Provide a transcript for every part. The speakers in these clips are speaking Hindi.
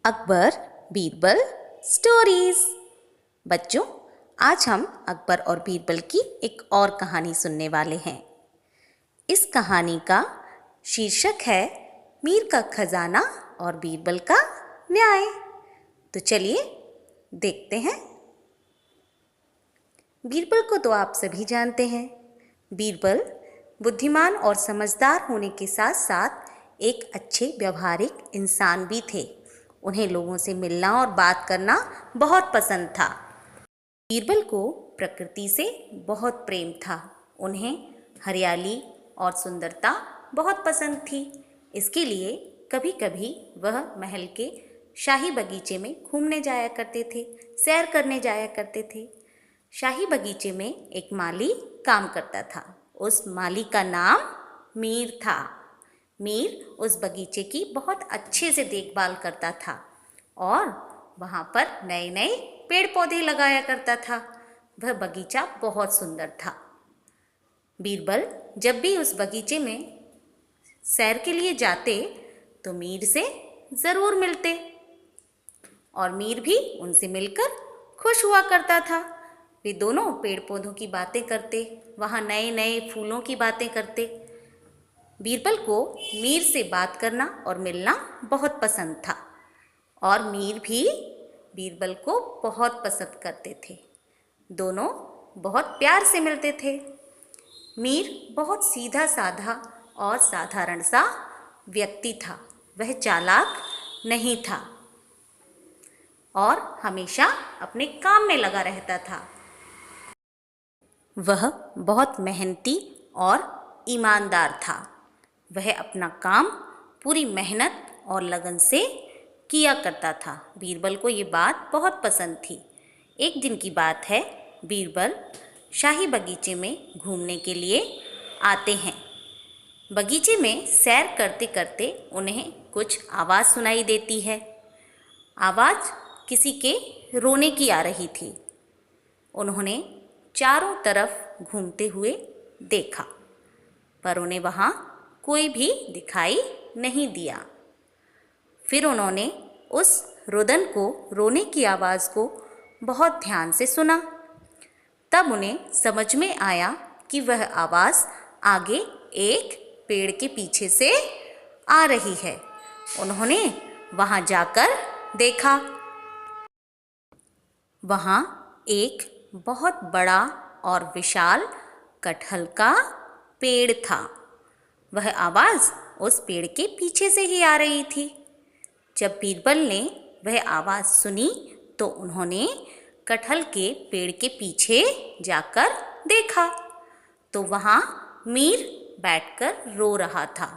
अकबर बीरबल स्टोरीज। बच्चों, आज हम अकबर और बीरबल की एक और कहानी सुनने वाले हैं। इस कहानी का शीर्षक है मीर का खजाना और बीरबल का न्याय। तो चलिए देखते हैं। बीरबल को तो आप सभी जानते हैं। बीरबल बुद्धिमान और समझदार होने के साथ साथ एक अच्छे व्यवहारिक इंसान भी थे। उन्हें लोगों से मिलना और बात करना बहुत पसंद था। बीरबल को प्रकृति से बहुत प्रेम था। उन्हें हरियाली और सुंदरता बहुत पसंद थी। इसके लिए कभी कभी वह महल के शाही बगीचे में घूमने जाया करते थे, सैर करने जाया करते थे। शाही बगीचे में एक माली काम करता था। उस माली का नाम मीर था। मीर उस बगीचे की बहुत अच्छे से देखभाल करता था और वहाँ पर नए नए पेड़ पौधे लगाया करता था। वह बगीचा बहुत सुंदर था। बीरबल जब भी उस बगीचे में सैर के लिए जाते तो मीर से ज़रूर मिलते और मीर भी उनसे मिलकर खुश हुआ करता था। वे दोनों पेड़ पौधों की बातें करते, वहाँ नए नए फूलों की बातें करते। बीरबल को मीर से बात करना और मिलना बहुत पसंद था और मीर भी बीरबल को बहुत पसंद करते थे। दोनों बहुत प्यार से मिलते थे। मीर बहुत सीधा साधा और साधारण सा व्यक्ति था। वह चालाक नहीं था और हमेशा अपने काम में लगा रहता था। वह बहुत मेहनती और ईमानदार था। वह अपना काम पूरी मेहनत और लगन से किया करता था। बीरबल को ये बात बहुत पसंद थी। एक दिन की बात है, बीरबल शाही बगीचे में घूमने के लिए आते हैं। बगीचे में सैर करते करते उन्हें कुछ आवाज़ सुनाई देती है। आवाज़ किसी के रोने की आ रही थी। उन्होंने चारों तरफ घूमते हुए देखा, पर उन्हें वहाँ कोई भी दिखाई नहीं दिया। फिर उन्होंने उस रुदन को, रोने की आवाज़ को बहुत ध्यान से सुना। तब उन्हें समझ में आया कि वह आवाज़ आगे एक पेड़ के पीछे से आ रही है। उन्होंने वहाँ जाकर देखा। वहाँ एक बहुत बड़ा और विशाल कटहल का पेड़ था। वह आवाज़ उस पेड़ के पीछे से ही आ रही थी। जब बीरबल ने वह आवाज़ सुनी तो उन्होंने कटहल के पेड़ के पीछे जाकर देखा तो वहाँ मीर बैठकर रो रहा था।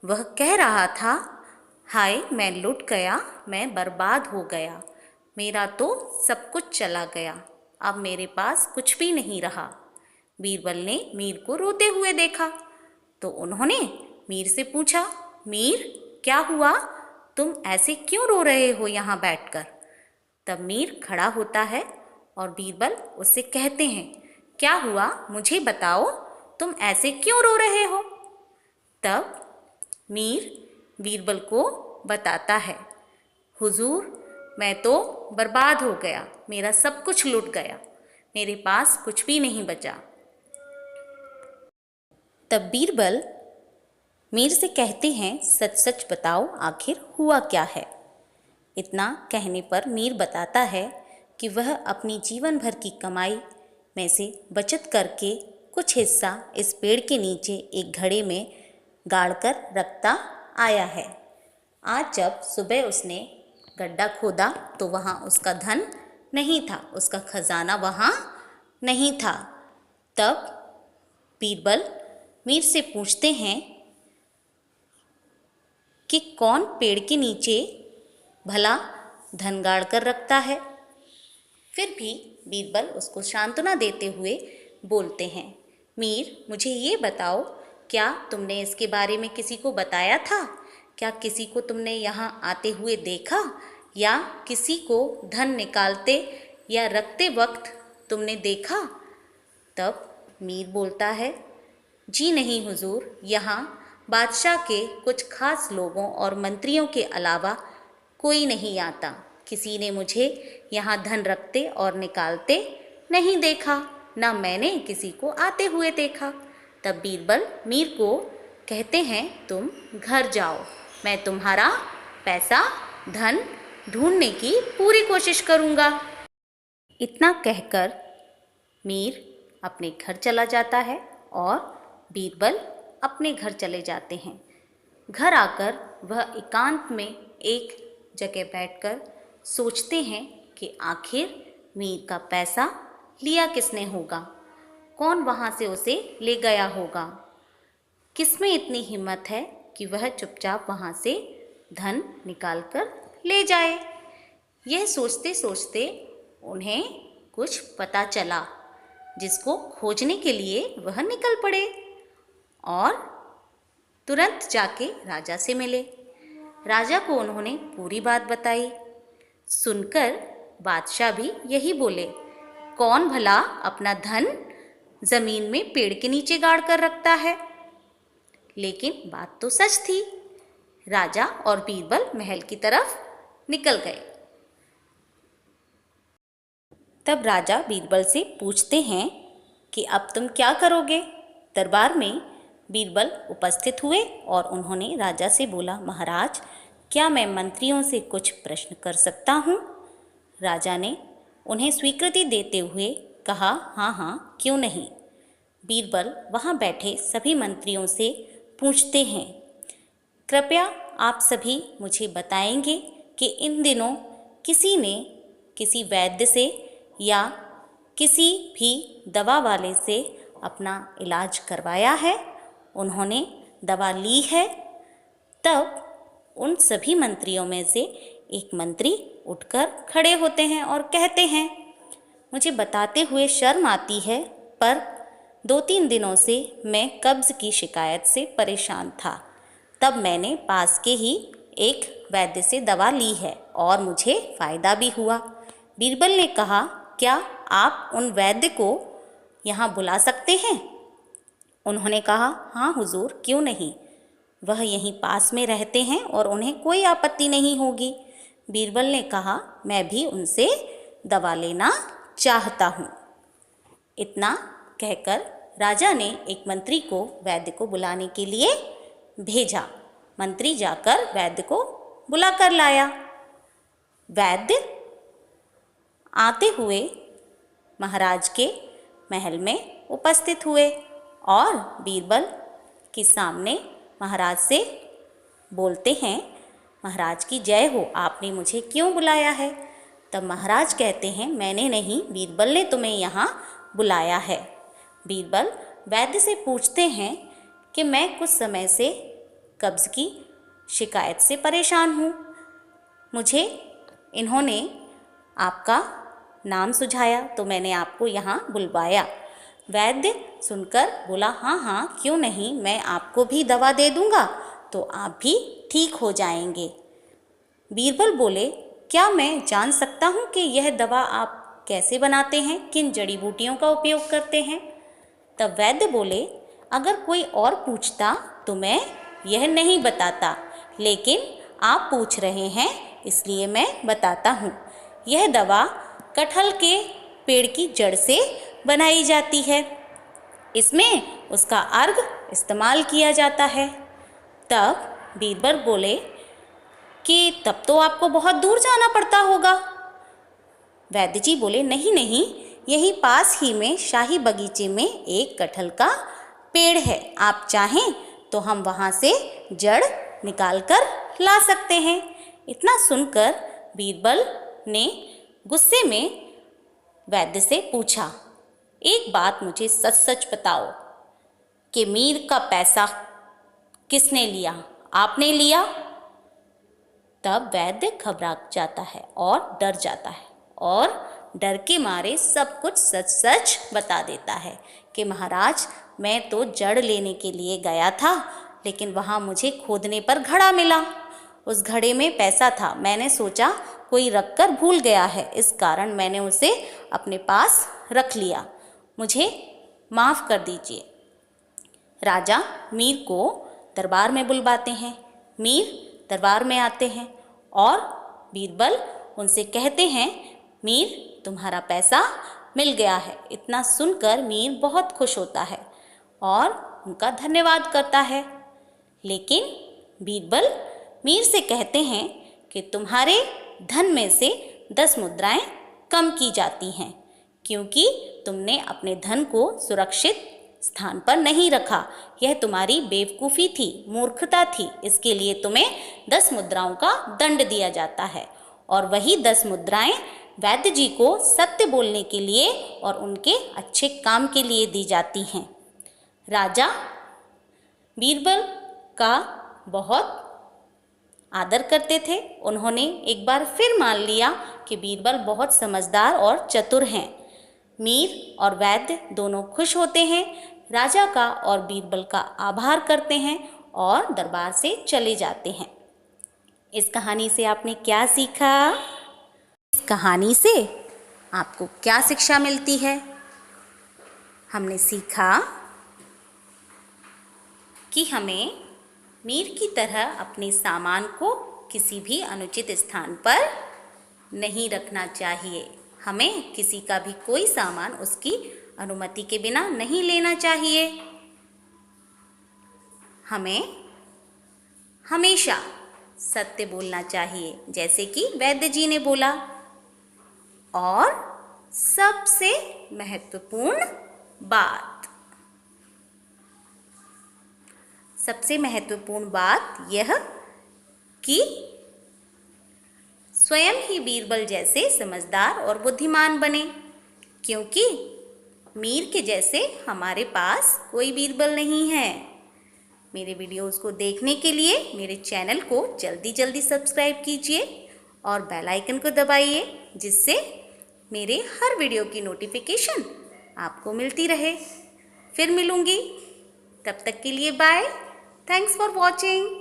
वह कह रहा था, हाय मैं लुट गया, मैं बर्बाद हो गया, मेरा तो सब कुछ चला गया, अब मेरे पास कुछ भी नहीं रहा। बीरबल ने मीर को रोते हुए देखा तो उन्होंने मीर से पूछा, मीर क्या हुआ, तुम ऐसे क्यों रो रहे हो यहाँ बैठकर? तब मीर खड़ा होता है और बीरबल उससे कहते हैं, क्या हुआ मुझे बताओ, तुम ऐसे क्यों रो रहे हो? तब मीर बीरबल को बताता है, हुजूर मैं तो बर्बाद हो गया, मेरा सब कुछ लुट गया, मेरे पास कुछ भी नहीं बचा। तब बीरबल मीर से कहते हैं, सच सच बताओ आखिर हुआ क्या है? इतना कहने पर मीर बताता है कि वह अपनी जीवन भर की कमाई में से बचत करके कुछ हिस्सा इस पेड़ के नीचे एक घड़े में गाड़ कर रखता आया है। आज जब सुबह उसने गड्ढा खोदा तो वहाँ उसका धन नहीं था, उसका खजाना वहाँ नहीं था। तब बीरबल मीर से पूछते हैं कि कौन पेड़ के नीचे भला धन गाड़ कर रखता है? फिर भी बीरबल उसको सांत्वना देते हुए बोलते हैं, मीर मुझे ये बताओ, क्या तुमने इसके बारे में किसी को बताया था? क्या किसी को तुमने यहाँ आते हुए देखा या किसी को धन निकालते या रखते वक्त तुमने देखा? तब मीर बोलता है, जी नहीं हुजूर, यहाँ बादशाह के कुछ खास लोगों और मंत्रियों के अलावा कोई नहीं आता। किसी ने मुझे यहाँ धन रखते और निकालते नहीं देखा, न मैंने किसी को आते हुए देखा। तब बीरबल मीर को कहते हैं, तुम घर जाओ, मैं तुम्हारा पैसा धन ढूंढने की पूरी कोशिश करूँगा। इतना कहकर मीर अपने घर चला जाता है और बीरबल अपने घर चले जाते हैं। घर आकर वह एकांत में एक जगह बैठकर सोचते हैं कि आखिर मीर का पैसा लिया किसने होगा, कौन वहाँ से उसे ले गया होगा, किसमें इतनी हिम्मत है कि वह चुपचाप वहाँ से धन निकाल कर ले जाए। यह सोचते सोचते उन्हें कुछ पता चला, जिसको खोजने के लिए वह निकल पड़े और तुरंत जाके राजा से मिले। राजा को उन्होंने पूरी बात बताई। सुनकर बादशाह भी यही बोले, कौन भला अपना धन जमीन में पेड़ के नीचे गाड़ कर रखता है। लेकिन बात तो सच थी। राजा और बीरबल महल की तरफ निकल गए। तब राजा बीरबल से पूछते हैं कि अब तुम क्या करोगे। दरबार में बीरबल उपस्थित हुए और उन्होंने राजा से बोला, महाराज, क्या मैं मंत्रियों से कुछ प्रश्न कर सकता हूँ। राजा ने उन्हें स्वीकृति देते हुए कहा, हाँ हाँ, क्यों नहीं। बीरबल वहाँ बैठे सभी मंत्रियों से पूछते हैं, कृपया आप सभी मुझे बताएंगे कि इन दिनों किसी ने किसी वैद्य से या किसी भी दवा वाले से अपना इलाज करवाया है, उन्होंने दवा ली है। तब उन सभी मंत्रियों में से एक मंत्री उठकर खड़े होते हैं और कहते हैं, मुझे बताते हुए शर्म आती है, पर 2-3 दिनों से मैं कब्ज़ की शिकायत से परेशान था। तब मैंने पास के ही एक वैद्य से दवा ली है और मुझे फ़ायदा भी हुआ। बीरबल ने कहा, क्या आप उन वैद्य को यहाँ बुला सकते हैं। उन्होंने कहा, हाँ हुजूर, क्यों नहीं, वह यहीं पास में रहते हैं और उन्हें कोई आपत्ति नहीं होगी। बीरबल ने कहा, मैं भी उनसे दवा लेना चाहता हूँ। इतना कहकर राजा ने एक मंत्री को वैद्य को बुलाने के लिए भेजा। मंत्री जाकर वैद्य को बुला कर लाया। वैद्य आते हुए महाराज के महल में उपस्थित हुए और बीरबल के सामने महाराज से बोलते हैं, महाराज की जय हो, आपने मुझे क्यों बुलाया है। तब महाराज कहते हैं, मैंने नहीं, बीरबल ने तुम्हें यहाँ बुलाया है। बीरबल वैद्य से पूछते हैं कि मैं कुछ समय से कब्ज़ की शिकायत से परेशान हूँ, मुझे इन्होंने आपका नाम सुझाया तो मैंने आपको यहाँ बुलवाया। वैद्य सुनकर बोला, हाँ हाँ, क्यों नहीं, मैं आपको भी दवा दे दूँगा तो आप भी ठीक हो जाएंगे। बीरबल बोले, क्या मैं जान सकता हूँ कि यह दवा आप कैसे बनाते हैं, किन जड़ी बूटियों का उपयोग करते हैं। तब वैद्य बोले, अगर कोई और पूछता तो मैं यह नहीं बताता, लेकिन आप पूछ रहे हैं इसलिए मैं बताता हूँ। यह दवा कटहल के पेड़ की जड़ से बनाई जाती है, इसमें उसका अर्घ इस्तेमाल किया जाता है। तब बीरबल बोले कि तब तो आपको बहुत दूर जाना पड़ता होगा। वैद्य जी बोले, नहीं नहीं, यही पास ही में शाही बगीचे में एक कटहल का पेड़ है, आप चाहें तो हम वहाँ से जड़ निकाल कर ला सकते हैं। इतना सुनकर बीरबल ने गुस्से में वैद्य से पूछा, एक बात मुझे सच सच बताओ कि मीर का पैसा किसने लिया, आपने लिया। तब वैद्य घबरा जाता है और डर जाता है और डर के मारे सब कुछ सच सच बता देता है कि महाराज, मैं तो जड़ लेने के लिए गया था, लेकिन वहाँ मुझे खोदने पर घड़ा मिला। उस घड़े में पैसा था, मैंने सोचा कोई रख कर भूल गया है, इस कारण मैंने उसे अपने पास रख लिया, मुझे माफ़ कर दीजिए। राजा मीर को दरबार में बुलवाते हैं। मीर दरबार में आते हैं और बीरबल उनसे कहते हैं, मीर तुम्हारा पैसा मिल गया है। इतना सुनकर मीर बहुत खुश होता है और उनका धन्यवाद करता है। लेकिन बीरबल मीर से कहते हैं कि तुम्हारे धन में से 10 मुद्राएं कम की जाती हैं, क्योंकि तुमने अपने धन को सुरक्षित स्थान पर नहीं रखा। यह तुम्हारी बेवकूफ़ी थी, मूर्खता थी। इसके लिए तुम्हें 10 मुद्राओं का दंड दिया जाता है। और वही 10 मुद्राएं वैद्य जी को सत्य बोलने के लिए और उनके अच्छे काम के लिए दी जाती हैं। राजा बीरबल का बहुत आदर करते थे। उन्होंने एक बार फिर मान लिया कि बीरबल बहुत समझदार और चतुर हैं। मीर और वैद्य दोनों खुश होते हैं, राजा का और बीरबल का आभार करते हैं और दरबार से चले जाते हैं। इस कहानी से आपने क्या सीखा? इस कहानी से आपको क्या शिक्षा मिलती है? हमने सीखा कि हमें मीर की तरह अपने सामान को किसी भी अनुचित स्थान पर नहीं रखना चाहिए। हमें किसी का भी कोई सामान उसकी अनुमति के बिना नहीं लेना चाहिए। हमें हमेशा सत्य बोलना चाहिए, जैसे कि वैद्य जी ने बोला। और सबसे महत्वपूर्ण बात यह कि स्वयं ही बीरबल जैसे समझदार और बुद्धिमान बने, क्योंकि मीर के जैसे हमारे पास कोई बीरबल नहीं है। मेरे वीडियोस को देखने के लिए मेरे चैनल को जल्दी सब्सक्राइब कीजिए और बेल आइकन को दबाइए, जिससे मेरे हर वीडियो की नोटिफिकेशन आपको मिलती रहे। फिर मिलूँगी, तब तक के लिए बाय। Thanks for watching.